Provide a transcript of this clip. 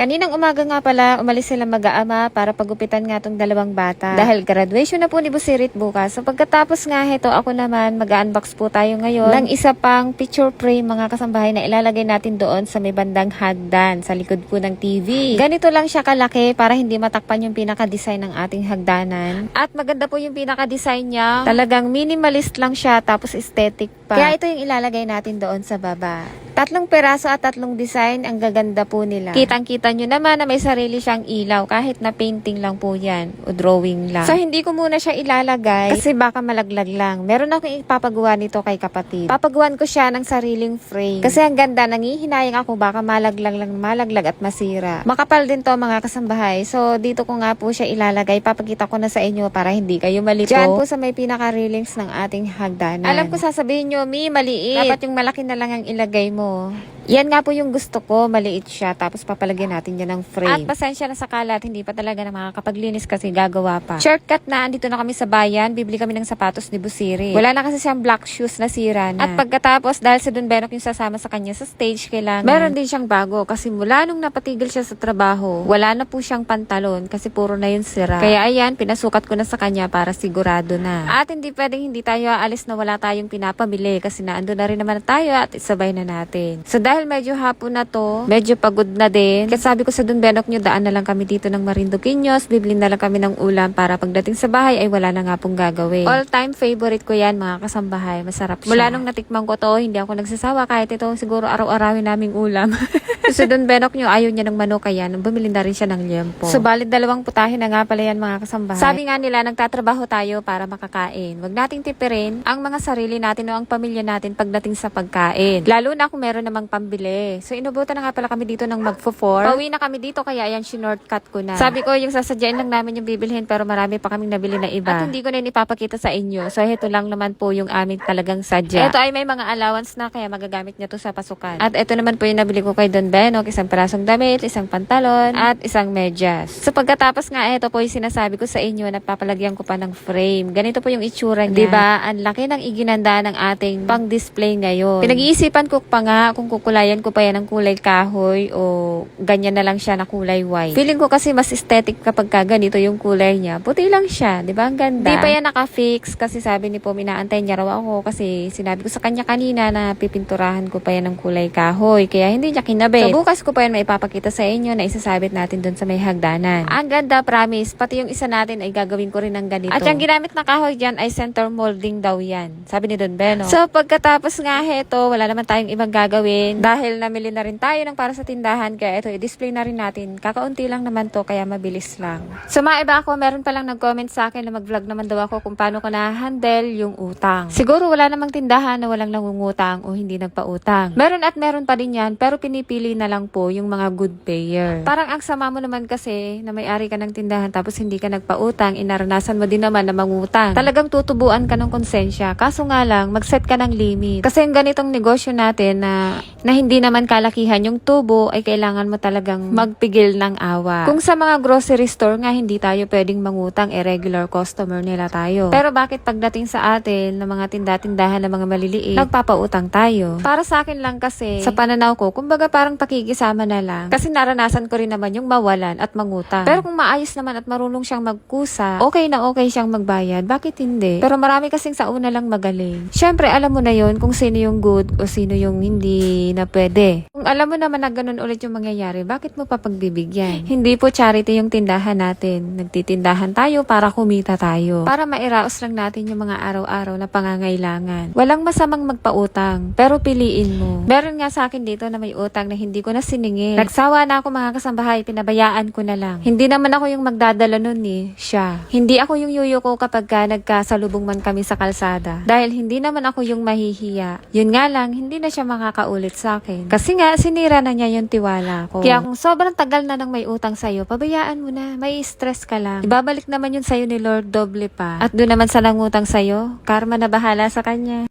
Kaninang umaga nga pala, umalis sila mag-aama para pagupitan nga tong dalawang bata. Dahil graduation na po ni Busirit bukas. So pagkatapos nga heto, ako naman mag-unbox po tayo ngayon ng isa pang picture frame mga kasambahay na ilalagay natin doon sa may bandang hagdan sa likod po ng TV. Ganito lang siya kalaki para hindi matakpan yung pinaka-design ng ating hagdanan. At maganda po yung pinaka-design niya. Talagang minimalist lang siya tapos aesthetic pa. Kaya ito yung ilalagay natin doon sa baba. 3 peraso at 3 design, ang gaganda po nila. Kitang-kita nyo naman na may sarili siyang ilaw kahit na painting lang po yan o drawing lang. So hindi ko muna siya ilalagay kasi baka malaglag lang. Meron akong ipapagawa nito kay kapatid. Papagawan ko siya ng sariling frame. Kasi ang ganda, nangihinayang ako baka malaglag at masira. Makapal din to mga kasambahay. So dito ko nga po siya ilalagay. Papakita ko na sa inyo para hindi kayo malito. Diyan po sa may pinaka-railings ng ating hagdanan. Alam ko sasabihin nyo, maliit. Dapat yung malaki na lang ang ilagay mo. Yan nga po yung gusto ko, maliit siya. Tapos papalagyan natin yan ng frame. At pasensya na sa kalat, hindi pa talaga na makakapaglinis kasi gagawa pa. Shortcut na, andito na kami sa bayan. Bibili kami ng sapatos ni Busiri. Wala na kasi siyang black shoes na sira na. At pagkatapos, dahil si Don Benok yung sasama sa kanya sa stage, kailangan meron din siyang bago. Kasi mula nung napatigil siya sa trabaho, wala na po siyang pantalon kasi puro na yun sira. Kaya ayan, pinasukat ko na sa kanya para sigurado na. At hindi pwedeng hindi tayo aalis na wala tayong pinapamili kasi naando na rin naman tayo at isabay na natin. So dahil medyo hapon na to, medyo pagod na din. Kaya sabi ko sa Don Benok nyo, daan na lang kami dito ng Marinduqueños, bibili na lang kami ng ulam para pagdating sa bahay ay wala na nga pong gagawin. All time favorite ko yan mga kasambahay, masarap siya. Mula nung natikman ko to, hindi ako nagsasawa kahit ito siguro araw-arawin naming ulam. So Don Benok nyo, ayaw niya ng manok kaya bumili na rin siya ng liempo. So balit 2 putahe na nga pala yan mga kasambahay. Sabi nga nila, nagtatrabaho tayo para makakain. Huwag nating tipirin ang mga sarili natin o ang pamilya natin pagdating sa pagkain. Lalo na kung meron namang pambili. So inubutan na nga pala kami dito ng magfo-4. Pauwi na kami dito kaya ayan, shortcut ko na. Sabi ko yung sasadyain lang namin yung bibilhin pero marami pa kaming nabili na iba. At hindi ko na ipapakita sa inyo. So ito lang naman po yung aming talagang sadya. Ito ay may mga allowance na kaya magagamit niya to sa pasukan. At ito naman po yung nabili ko kay Don Benok, isang parasong damit, isang pantalon, at isang medyas. So pagkatapos nga ito po yung sinasabi ko sa inyo na papalagyan ko pa ng frame. Ganito po yung itsura niya. Diba? Ang laki ng iginanda ng ating pang-display ngayon. Pinag-iisipan ko pa nga kung kukulayan ko pa yan ng kulay kahoy o ganyan na lang siya na kulay white. Feeling ko kasi mas aesthetic kapag ganito yung kulay niya. Puti lang siya, di ba? Ang ganda. Di pa yan naka-fix kasi sabi ni Pom, inaantay niya raw ako kasi sinabi ko sa kanya kanina na pipinturahan ko pa yan ng kulay kahoy. Kaya hindi niya kinabit. So bukas ko pa yan maipapakita sa inyo na isasabit natin dun sa may hagdanan. Ang ganda, promise. Pati yung isa natin ay gagawin ko rin ng ganito. At yung ginamit na kahoy dyan ay center molding daw yan. Sabi ni Don Benok. So pagkatapos nga heto, wala naman tayong ibang gagawin. Dahil namili na rin tayo ng para sa tindahan, kaya ito i-display na rin natin. Kakaunti lang naman to, kaya mabilis lang. So maiba ako, meron palang nag-comment sa akin na mag-vlog naman daw ako kung paano ko na-handle yung utang. Siguro wala namang tindahan na walang nangungutang o hindi nagpautang. Meron at meron pa din yan, pero pinipili na lang po yung mga good payer. Parang ang sama mo naman kasi na may-ari ka ng tindahan tapos hindi ka nagpautang, inaranasan mo din naman na mangutang. Talagang tutubuan ka ng konsensya. Kaso nga lang, mag-set ka ng limit. Kasi yung ganitong negosyo natin na hindi naman kalakihan yung tubo ay kailangan mo talagang magpigil ng awa. Kung sa mga grocery store nga hindi tayo pwedeng mangutang, regular customer nila tayo. Pero bakit pagdating sa atin ng mga tinda-tindahan ng mga maliliit, nagpapautang tayo? Para sa akin lang kasi, sa pananaw ko, kumbaga parang pakikisama na lang. Kasi naranasan ko rin naman yung mawalan at mangutang. Pero kung maayos naman at marunong siyang magkusa, okay na okay siyang magbayad, bakit hindi? Pero marami kasing sa una lang magaling. Syempre, alam mo na yon kung sino yung good o sino yung hindi na pwede. Kung alam mo naman na ganun ulit yung mangyayari, bakit mo papagbibigyan? Hindi po charity yung tindahan natin. Nagtitindahan tayo para kumita tayo. Para mairaos lang natin yung mga araw-araw na pangangailangan. Walang masamang magpautang, pero piliin mo. Meron nga sa akin dito na may utang na hindi ko na siningil. Nagsawa na ako mga kasambahay, pinabayaan ko na lang. Hindi naman ako yung magdadala nun siya. Hindi ako yung yuyuko kapag nagkasalubong man kami sa kalsada. Dahil hindi naman ako yung mahihiya. Yun nga lang, hindi na siya makakaulit sa akin. Kasi nga, sinira na niya yung tiwala ko. Kaya kung sobrang tagal na nang may utang sa'yo, pabayaan mo na. May stress ka lang. Ibabalik naman yun sa'yo ni Lord doble pa. At doon naman sa nangutang sa'yo, karma na bahala sa kanya.